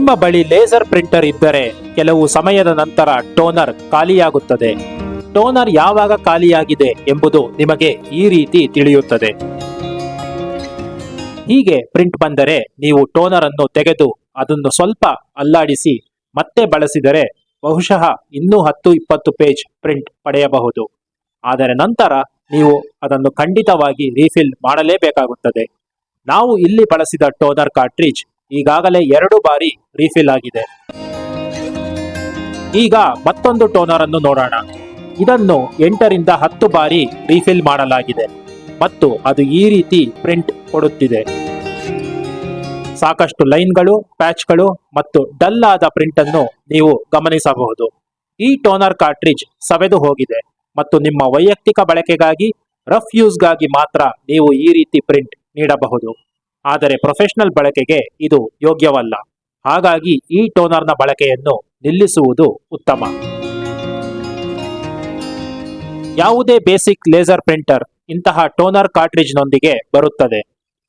ನಿಮ್ಮ ಬಳಿ laser printer ಇದ್ದರೆ ಕೆಲವು ಸಮಯದ ನಂತರ ಟೋನರ್ ಖಾಲಿಯಾಗುತ್ತದೆ. ಟೋನರ್ ಯಾವಾಗ ಖಾಲಿಯಾಗಿದೆ ಎಂಬುದು ನಿಮಗೆ ಈ ರೀತಿ ತಿಳಿಯುತ್ತದೆ. ಹೀಗೆ ಪ್ರಿಂಟ್ ಬಂದರೆ ನೀವು ಟೋನರ್ ಅನ್ನು ತೆಗೆದು ಅದನ್ನು ಸ್ವಲ್ಪ ಅಲ್ಲಾಡಿಸಿ ಮತ್ತೆ ಬಳಸಿದರೆ ಬಹುಶಃ ಇನ್ನೂ 10-20 ಪೇಜ್ ಪ್ರಿಂಟ್ ಪಡೆಯಬಹುದು. ಆದರೆ ನಂತರ ನೀವು ಅದನ್ನು ಖಂಡಿತವಾಗಿ ರೀಫಿಲ್ ಮಾಡಲೇಬೇಕಾಗುತ್ತದೆ. ನಾವು ಇಲ್ಲಿ ಬಳಸಿದ ಟೋನರ್ ಕಾರ್ಟ್ರಿಜ್ ಈಗಾಗಲೇ 2 ಬಾರಿ ರೀಫಿಲ್ ಆಗಿದೆ. ಈಗ ಮತ್ತೊಂದು ಟೋನರ್ ಅನ್ನು ನೋಡೋಣ. ಇದನ್ನು 8ರಿಂದ 10 ಬಾರಿ ರೀಫಿಲ್ ಮಾಡಲಾಗಿದೆ ಮತ್ತು ಅದು ಈ ರೀತಿ ಪ್ರಿಂಟ್ ಕೊಡುತ್ತಿದೆ. ಸಾಕಷ್ಟು ಲೈನ್ಗಳು, ಪ್ಯಾಚ್ಗಳು ಮತ್ತು ಡಲ್ ಆದ ಪ್ರಿಂಟ್ ಅನ್ನು ನೀವು ಗಮನಿಸಬಹುದು. ಈ ಟೋನರ್ ಕಾರ್ಟ್ರಿಜ್ ಸವೆದು ಹೋಗಿದೆ ಮತ್ತು ನಿಮ್ಮ ವೈಯಕ್ತಿಕ ಬಳಕೆಗಾಗಿ, ರಫ್ ಯೂಸ್ಗಾಗಿ ಮಾತ್ರ ನೀವು ಈ ರೀತಿ ಪ್ರಿಂಟ್ ನೀಡಬಹುದು. ಆದರೆ ಪ್ರೊಫೆಷನಲ್ ಬಳಕೆಗೆ ಇದು ಯೋಗ್ಯವಲ್ಲ. ಹಾಗಾಗಿ ಈ ಟೋನರ್ನ ಬಳಕೆಯನ್ನು ನಿಲ್ಲಿಸುವುದು ಉತ್ತಮ. ಯಾವುದೇ ಬೇಸಿಕ್ ಲೇಸರ್ ಪ್ರಿಂಟರ್ ಇಂತಹ ಟೋನರ್ ಕಾರ್ಟ್ರಿಜ್ನೊಂದಿಗೆ ಬರುತ್ತದೆ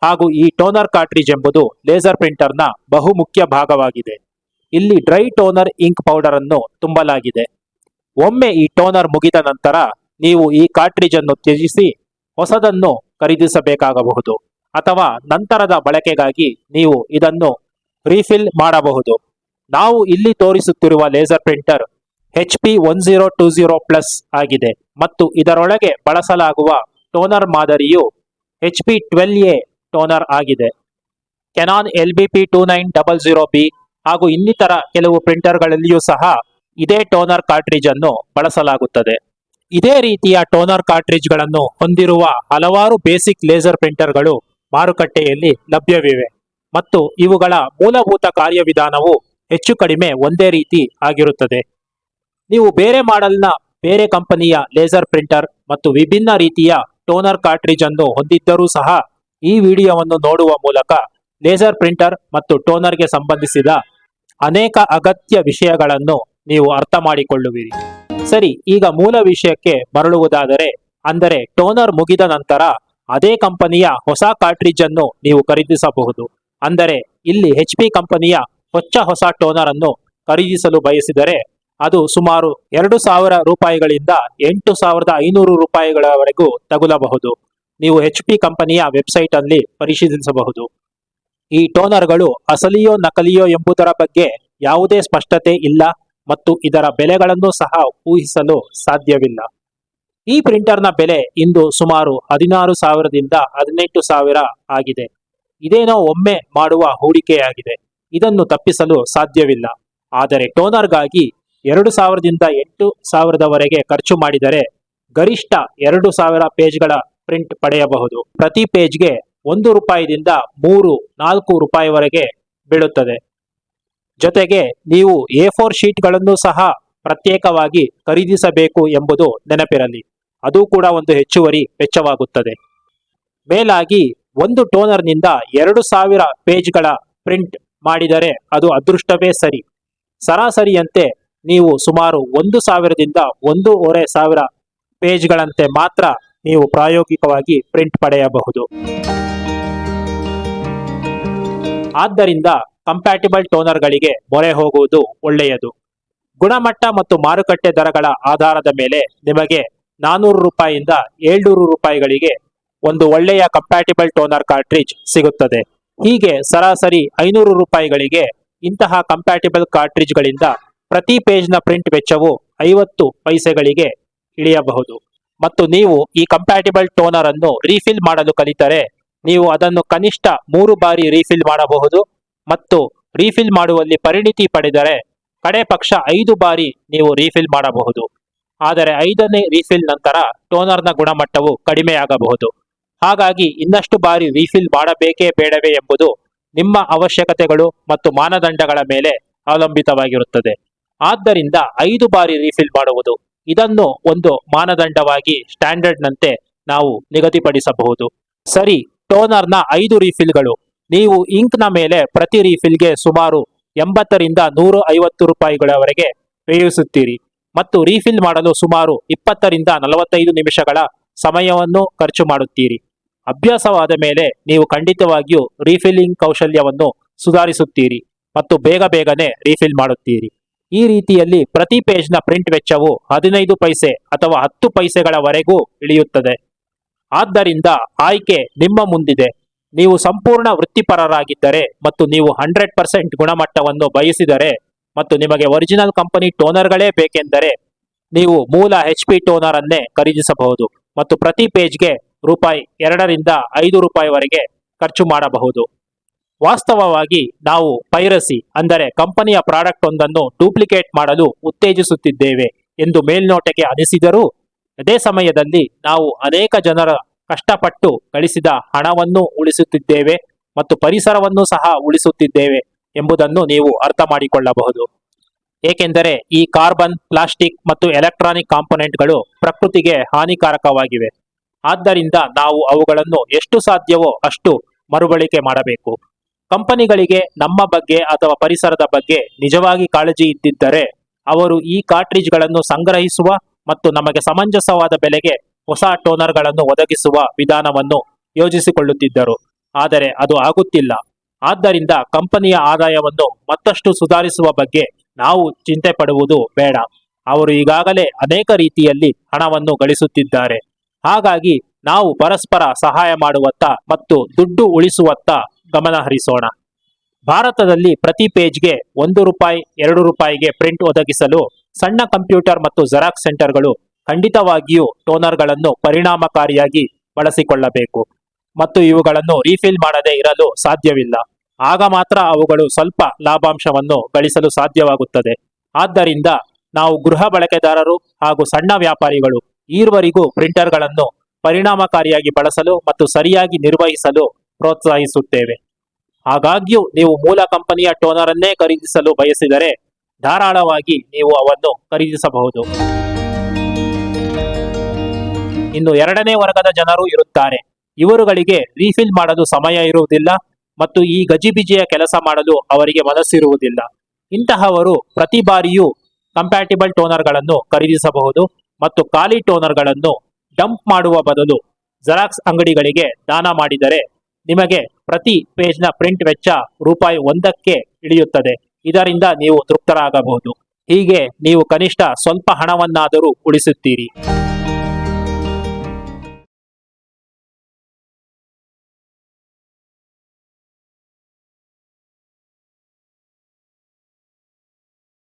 ಹಾಗೂ ಈ ಟೋನರ್ ಕಾರ್ಟ್ರಿಜ್ ಎಂಬುದು ಲೇಸರ್ ಪ್ರಿಂಟರ್ನ ಬಹುಮುಖ್ಯ ಭಾಗವಾಗಿದೆ. ಇಲ್ಲಿ ಡ್ರೈ ಟೋನರ್ ಇಂಕ್ ಪೌಡರ್ ಅನ್ನು ತುಂಬಲಾಗಿದೆ. ಒಮ್ಮೆ ಈ ಟೋನರ್ ಮುಗಿದ ನಂತರ ನೀವು ಈ ಕಾರ್ಟ್ರಿಜ್ ಅನ್ನು ತ್ಯಜಿಸಿ ಹೊಸದನ್ನು ಖರೀದಿಸಬೇಕಾಗಬಹುದು ಅಥವಾ ನಂತರದ ಬಳಕೆಗಾಗಿ ನೀವು ಇದನ್ನು ರೀಫಿಲ್ ಮಾಡಬಹುದು. ನಾವು ಇಲ್ಲಿ ತೋರಿಸುತ್ತಿರುವ ಲೇಸರ್ ಪ್ರಿಂಟರ್ HP 1020 ಆಗಿದೆ ಮತ್ತು ಇದರೊಳಗೆ ಬಳಸಲಾಗುವ ಟೋನರ್ ಮಾದರಿಯು HP 12A ಟೋನರ್ ಆಗಿದೆ. ಕೆನಾನ್ LBP 2900B ಹಾಗೂ ಇನ್ನಿತರ ಕೆಲವು ಪ್ರಿಂಟರ್ಗಳಲ್ಲಿಯೂ ಸಹ ಇದೇ ಟೋನರ್ ಕಾರ್ಟ್ರಿಜ್ ಅನ್ನು ಬಳಸಲಾಗುತ್ತದೆ. ಇದೇ ರೀತಿಯ ಟೋನರ್ ಕಾರ್ಟ್ರಿಜ್ಗಳನ್ನು ಹೊಂದಿರುವ ಹಲವಾರು ಬೇಸಿಕ್ ಲೇಸರ್ ಪ್ರಿಂಟರ್ಗಳು ಮಾರುಕಟ್ಟೆಯಲ್ಲಿ ಲಭ್ಯವಿವೆ ಮತ್ತು ಇವುಗಳ ಮೂಲಭೂತ ಕಾರ್ಯವಿಧಾನವು ಹೆಚ್ಚು ಕಡಿಮೆ ಒಂದೇ ರೀತಿ ಆಗಿರುತ್ತದೆ. ನೀವು ಬೇರೆ ಮಾಡೆಲ್ನ ಬೇರೆ ಕಂಪನಿಯ ಲೇಸರ್ ಪ್ರಿಂಟರ್ ಮತ್ತು ವಿಭಿನ್ನ ರೀತಿಯ ಟೋನರ್ ಕಾರ್ಟ್ರಿಜ್ ಅನ್ನು ಹೊಂದಿದ್ದರೂ ಸಹ ಈ ವಿಡಿಯೋವನ್ನು ನೋಡುವ ಮೂಲಕ ಲೇಸರ್ ಪ್ರಿಂಟರ್ ಮತ್ತು ಟೋನರ್ಗೆ ಸಂಬಂಧಿಸಿದ ಅನೇಕ ಅಗತ್ಯ ವಿಷಯಗಳನ್ನು ನೀವು ಅರ್ಥ ಮಾಡಿಕೊಳ್ಳುವಿರಿ. ಸರಿ, ಈಗ ಮೂಲ ವಿಷಯಕ್ಕೆ ಮರಳುವುದಾದರೆ, ಅಂದರೆ ಟೋನರ್ ಮುಗಿದ ನಂತರ ಅದೇ ಕಂಪನಿಯ ಹೊಸ ಕಾರ್ಟ್ರಿಜ್ ಅನ್ನು ನೀವು ಖರೀದಿಸಬಹುದು. ಅಂದರೆ ಇಲ್ಲಿ HP ಕಂಪನಿಯ ಹೊಸ ಟೋನರ್ ಅನ್ನು ಖರೀದಿಸಲು ಬಯಸಿದರೆ ಅದು ಸುಮಾರು 2000 ರೂಪಾಯಿಗಳಿಂದ 8500 ರೂಪಾಯಿಗಳವರೆಗೂ ತಗುಲಬಹುದು. ನೀವು HP ಕಂಪನಿಯ ವೆಬ್ಸೈಟ್ ಅಲ್ಲಿ ಪರಿಶೀಲಿಸಬಹುದು. ಈ ಟೋನರ್ಗಳು ಅಸಲಿಯೋ ನಕಲಿಯೋ ಎಂಬುದರ ಬಗ್ಗೆ ಯಾವುದೇ ಸ್ಪಷ್ಟತೆ ಇಲ್ಲ ಮತ್ತು ಇದರ ಬೆಲೆಗಳನ್ನು ಸಹ ಊಹಿಸಲು ಸಾಧ್ಯವಿಲ್ಲ. ಈ ಪ್ರಿಂಟರ್ನ ಬೆಲೆ ಇಂದು ಸುಮಾರು 16,000ದಿಂದ 18,000 ಆಗಿದೆ. ಇದೇನೋ ಒಮ್ಮೆ ಮಾಡುವ ಹೂಡಿಕೆಯಾಗಿದೆ. ಇದನ್ನು ತಪ್ಪಿಸಲು ಸಾಧ್ಯವಿಲ್ಲ. ಆದರೆ ಟೋನರ್ಗಾಗಿ 2,000ದಿಂದ 8,000ವರೆಗೆ ಖರ್ಚು ಮಾಡಿದರೆ ಗರಿಷ್ಠ 2,000 ಪೇಜ್ಗಳ ಪ್ರಿಂಟ್ ಪಡೆಯಬಹುದು. ಪ್ರತಿ ಪೇಜ್ಗೆ ₹1ದಿಂದ 3-4 ರೂಪಾಯಿವರೆಗೆ ಬೀಳುತ್ತದೆ. ಜೊತೆಗೆ ನೀವು A4 ಶೀಟ್ಗಳನ್ನು ಸಹ ಪ್ರತ್ಯೇಕವಾಗಿ ಖರೀದಿಸಬೇಕು ಎಂಬುದು ನೆನಪಿರಲಿ. ಅದು ಕೂಡ ಒಂದು ಹೆಚ್ಚುವರಿ ವೆಚ್ಚವಾಗುತ್ತದೆ. ಮೇಲಾಗಿ ಒಂದು ಟೋನರ್ನಿಂದ 2,000 ಪೇಜ್ಗಳ ಪ್ರಿಂಟ್ ಮಾಡಿದರೆ ಅದು ಅದೃಷ್ಟವೇ ಸರಿ. ಸರಾಸರಿಯಂತೆ ನೀವು ಸುಮಾರು 1,000ದಿಂದ 1,500 ಪೇಜ್ಗಳಂತೆ ಮಾತ್ರ ನೀವು ಪ್ರಾಯೋಗಿಕವಾಗಿ ಪ್ರಿಂಟ್ ಪಡೆಯಬಹುದು. ಆದ್ದರಿಂದ ಕಂಪ್ಯಾಟಿಬಲ್ ಟೋನರ್ಗಳಿಗೆ ಮೊರೆ ಹೋಗುವುದು ಒಳ್ಳೆಯದು. ಗುಣಮಟ್ಟ ಮತ್ತು ಮಾರುಕಟ್ಟೆ ದರಗಳ ಆಧಾರದ ಮೇಲೆ ನಿಮಗೆ 400 ರೂಪಾಯಿಯಿಂದ 700 ರೂಪಾಯಿಗಳಿಗೆ ಒಂದು ಒಳ್ಳೆಯ ಕಂಪ್ಯಾಟಿಬಲ್ ಟೋನರ್ ಕಾರ್ಟ್ರಿಜ್ ಸಿಗುತ್ತದೆ. ಹೀಗೆ ಸರಾಸರಿ 500 ರೂಪಾಯಿಗಳಿಗೆ ಇಂತಹ ಕಂಪ್ಯಾಟಿಬಲ್ ಕಾರ್ಟ್ರಿಜ್ಗಳಿಂದ ಪ್ರತಿ ಪೇಜ್ನ ಪ್ರಿಂಟ್ ವೆಚ್ಚವು 50 ಪೈಸೆಗಳಿಗೆ ಇಳಿಯಬಹುದು. ಮತ್ತು ನೀವು ಈ ಕಂಪ್ಯಾಟಿಬಲ್ ಟೋನರ್ ಅನ್ನು ರೀಫಿಲ್ ಮಾಡಲು ಕಲಿತರೆ ನೀವು ಅದನ್ನು ಕನಿಷ್ಠ 3 ಬಾರಿ ರೀಫಿಲ್ ಮಾಡಬಹುದು ಮತ್ತು ರೀಫಿಲ್ ಮಾಡುವಲ್ಲಿ ಪರಿಣಿತಿ ಪಡೆದರೆ ಕಡೆ ಪಕ್ಷ 5 ಬಾರಿ ನೀವು ರೀಫಿಲ್ ಮಾಡಬಹುದು. ಆದರೆ 5ನೇ ರೀಫಿಲ್ ನಂತರ ಟೋನರ್ನ ಗುಣಮಟ್ಟವು ಕಡಿಮೆಯಾಗಬಹುದು. ಹಾಗಾಗಿ ಇನ್ನಷ್ಟು ಬಾರಿ ರೀಫಿಲ್ ಮಾಡಬೇಕೇ ಬೇಡವೇ ಎಂಬುದು ನಿಮ್ಮ ಅವಶ್ಯಕತೆಗಳು ಮತ್ತು ಮಾನದಂಡಗಳ ಮೇಲೆ ಅವಲಂಬಿತವಾಗಿರುತ್ತದೆ. ಆದ್ದರಿಂದ 5 ಬಾರಿ ರೀಫಿಲ್ ಮಾಡುವುದು, ಇದನ್ನು ಒಂದು ಮಾನದಂಡವಾಗಿ ಸ್ಟ್ಯಾಂಡರ್ಡ್ನಂತೆ ನಾವು ನಿಗದಿಪಡಿಸಬಹುದು. ಸರಿ, ಟೋನರ್ನ 5 ರೀಫಿಲ್ಗಳು. ನೀವು ಇಂಕ್ನ ಮೇಲೆ ಪ್ರತಿ ರೀಫಿಲ್ಗೆ ಸುಮಾರು 80ರಿಂದ 150 ರೂಪಾಯಿಗಳವರೆಗೆ ವ್ಯಯಿಸುತ್ತೀರಿ ಮತ್ತು ರೀಫಿಲ್ ಮಾಡಲು ಸುಮಾರು 20ರಿಂದ 45 ನಿಮಿಷಗಳ ಸಮಯವನ್ನು ಖರ್ಚು ಮಾಡುತ್ತೀರಿ. ಅಭ್ಯಾಸವಾದ ಮೇಲೆ ನೀವು ಖಂಡಿತವಾಗಿಯೂ ರೀಫಿಲ್ಲಿಂಗ್ ಕೌಶಲ್ಯವನ್ನು ಸುಧಾರಿಸುತ್ತೀರಿ ಮತ್ತು ಬೇಗ ಬೇಗನೆ ರೀಫಿಲ್ ಮಾಡುತ್ತೀರಿ. ಈ ರೀತಿಯಲ್ಲಿ ಪ್ರತಿ ಪೇಜ್ನ ಪ್ರಿಂಟ್ ವೆಚ್ಚವು 15 ಪೈಸೆ ಅಥವಾ 10 ಪೈಸೆಗಳವರೆಗೂ ಇಳಿಯುತ್ತದೆ. ಆದ್ದರಿಂದ ಆಯ್ಕೆ ನಿಮ್ಮ ಮುಂದಿದೆ. ನೀವು ಸಂಪೂರ್ಣ ವೃತ್ತಿಪರರಾಗಿದ್ದರೆ ಮತ್ತು ನೀವು 100% ಗುಣಮಟ್ಟವನ್ನು ಬಯಸಿದರೆ ಮತ್ತು ನಿಮಗೆ ಒರಿಜಿನಲ್ ಕಂಪನಿ ಟೋನರ್ಗಳೇ ಬೇಕೆಂದರೆ ನೀವು ಮೂಲ HP ಟೋನರ್ ಅನ್ನೇ ಖರೀದಿಸಬಹುದು ಮತ್ತು ಪ್ರತಿ ಪೇಜ್ಗೆ ರೂಪಾಯಿ 2 ರಿಂದ 5 ರೂಪಾಯಿವರೆಗೆ ಖರ್ಚು ಮಾಡಬಹುದು. ವಾಸ್ತವವಾಗಿ ನಾವು ಪೈರಸಿ ಅಂದರೆ ಕಂಪನಿಯ ಪ್ರಾಡಕ್ಟ್ ಒಂದನ್ನು ಡೂಪ್ಲಿಕೇಟ್ ಮಾಡಲು ಉತ್ತೇಜಿಸುತ್ತಿದ್ದೇವೆ ಎಂದು ಮೇಲ್ನೋಟಕ್ಕೆ ಅನಿಸಿದರೂ ಅದೇ ಸಮಯದಲ್ಲಿ ನಾವು ಅನೇಕ ಜನರ ಕಷ್ಟಪಟ್ಟು ಗಳಿಸಿದ ಹಣವನ್ನು ಉಳಿಸುತ್ತಿದ್ದೇವೆ ಮತ್ತು ಪರಿಸರವನ್ನು ಸಹ ಉಳಿಸುತ್ತಿದ್ದೇವೆ ಎಂಬುದನ್ನು ನೀವು ಅರ್ಥ ಮಾಡಿಕೊಳ್ಳಬಹುದು. ಏಕೆಂದರೆ ಈ ಕಾರ್ಬನ್, ಪ್ಲಾಸ್ಟಿಕ್ ಮತ್ತು ಎಲೆಕ್ಟ್ರಾನಿಕ್ ಕಾಂಪೊನೆಂಟ್ಗಳು ಪ್ರಕೃತಿಗೆ ಹಾನಿಕಾರಕವಾಗಿವೆ. ಆದ್ದರಿಂದ ನಾವು ಅವುಗಳನ್ನು ಎಷ್ಟು ಸಾಧ್ಯವೋ ಅಷ್ಟು ಮರುಬಳಕೆ ಮಾಡಬೇಕು. ಕಂಪನಿಗಳಿಗೆ ನಮ್ಮ ಬಗ್ಗೆ ಅಥವಾ ಪರಿಸರದ ಬಗ್ಗೆ ನಿಜವಾಗಿ ಕಾಳಜಿ ಇದ್ದಿದ್ದರೆ ಅವರು ಈ ಕಾರ್ಟ್ರಿಜ್ಗಳನ್ನು ಸಂಗ್ರಹಿಸುವ ಮತ್ತು ನಮಗೆ ಸಮಂಜಸವಾದ ಬೆಲೆಗೆ ಹೊಸ ಟೋನರ್ಗಳನ್ನು ಒದಗಿಸುವ ವಿಧಾನವನ್ನು ಯೋಜಿಸಿಕೊಳ್ಳುತ್ತಿದ್ದರು. ಆದರೆ ಅದು ಆಗುತ್ತಿಲ್ಲ. ಆದ್ದರಿಂದ ಕಂಪನಿಯ ಆದಾಯವನ್ನು ಮತ್ತಷ್ಟು ಸುಧಾರಿಸುವ ಬಗ್ಗೆ ನಾವು ಚಿಂತೆ ಪಡುವುದು ಬೇಡ. ಅವರು ಈಗಾಗಲೇ ಅನೇಕ ರೀತಿಯಲ್ಲಿ ಹಣವನ್ನು ಗಳಿಸುತ್ತಿದ್ದಾರೆ. ಹಾಗಾಗಿ ನಾವು ಪರಸ್ಪರ ಸಹಾಯ ಮಾಡುವತ್ತ ಮತ್ತು ದುಡ್ಡು ಉಳಿಸುವತ್ತ ಗಮನ ಹರಿಸೋಣ. ಭಾರತದಲ್ಲಿ ಪ್ರತಿ ಪೇಜ್ಗೆ 1 ರೂಪಾಯಿ 2 ರೂಪಾಯಿಗೆ ಪ್ರಿಂಟ್ ಒದಗಿಸಲು ಸಣ್ಣ ಕಂಪ್ಯೂಟರ್ ಮತ್ತು ಜೆರಾಕ್ಸ್ ಸೆಂಟರ್ಗಳು ಖಂಡಿತವಾಗಿಯೂ ಟೋನರ್ಗಳನ್ನು ಪರಿಣಾಮಕಾರಿಯಾಗಿ ಬಳಸಿಕೊಳ್ಳಬೇಕು ಮತ್ತು ಇವುಗಳನ್ನು ರೀಫಿಲ್ ಮಾಡದೇ ಇರಲು ಸಾಧ್ಯವಿಲ್ಲ. ಆಗ ಮಾತ್ರ ಅವುಗಳು ಸ್ವಲ್ಪ ಲಾಭಾಂಶವನ್ನು ಗಳಿಸಲು ಸಾಧ್ಯವಾಗುತ್ತದೆ. ಆದ್ದರಿಂದ ನಾವು ಗೃಹ ಬಳಕೆದಾರರು ಹಾಗೂ ಸಣ್ಣ ವ್ಯಾಪಾರಿಗಳು ಈವರೆಗೂ ಪ್ರಿಂಟರ್ಗಳನ್ನು ಪರಿಣಾಮಕಾರಿಯಾಗಿ ಬಳಸಲು ಮತ್ತು ಸರಿಯಾಗಿ ನಿರ್ವಹಿಸಲು ಪ್ರೋತ್ಸಾಹಿಸುತ್ತೇವೆ. ಆಗಾಗ್ಯೂ ನೀವು ಮೂಲ ಕಂಪನಿಯ ಟೋನರ್ ಅನ್ನೇ ಖರೀದಿಸಲು ಬಯಸಿದರೆ ಧಾರಾಳವಾಗಿ ನೀವು ಅವನ್ನು ಖರೀದಿಸಬಹುದು. ಇನ್ನು 2ನೇ ವರ್ಗದ ಜನರು ಇರುತ್ತಾರೆ. ಇವರುಗಳಿಗೆ ರೀಫಿಲ್ ಮಾಡಲು ಸಮಯ ಇರುವುದಿಲ್ಲ ಮತ್ತು ಈ ಗಜಿಬಿಜಿಯ ಕೆಲಸ ಮಾಡಲು ಅವರಿಗೆ ಮನಸ್ಸಿರುವುದಿಲ್ಲ. ಇಂತಹವರು ಪ್ರತಿ ಬಾರಿಯೂ ಕಂಪ್ಯಾಟಿಬಲ್ ಟೋನರ್ಗಳನ್ನು ಖರೀದಿಸಬಹುದು ಮತ್ತು ಖಾಲಿ ಟೋನರ್ಗಳನ್ನು ಡಂಪ್ ಮಾಡುವ ಬದಲು ಜೆರಾಕ್ಸ್ ಅಂಗಡಿಗಳಿಗೆ ದಾನ ಮಾಡಿದರೆ ನಿಮಗೆ ಪ್ರತಿ ಪೇಜ್ನ ಪ್ರಿಂಟ್ ವೆಚ್ಚ ರೂಪಾಯಿ 1ಕ್ಕೆ ಇಳಿಯುತ್ತದೆ. ಇದರಿಂದ ನೀವು ತೃಪ್ತರಾಗಬಹುದು. ಹೀಗೆ ನೀವು ಕನಿಷ್ಠ ಸ್ವಲ್ಪ ಹಣವನ್ನಾದರೂ ಉಳಿಸುತ್ತೀರಿ.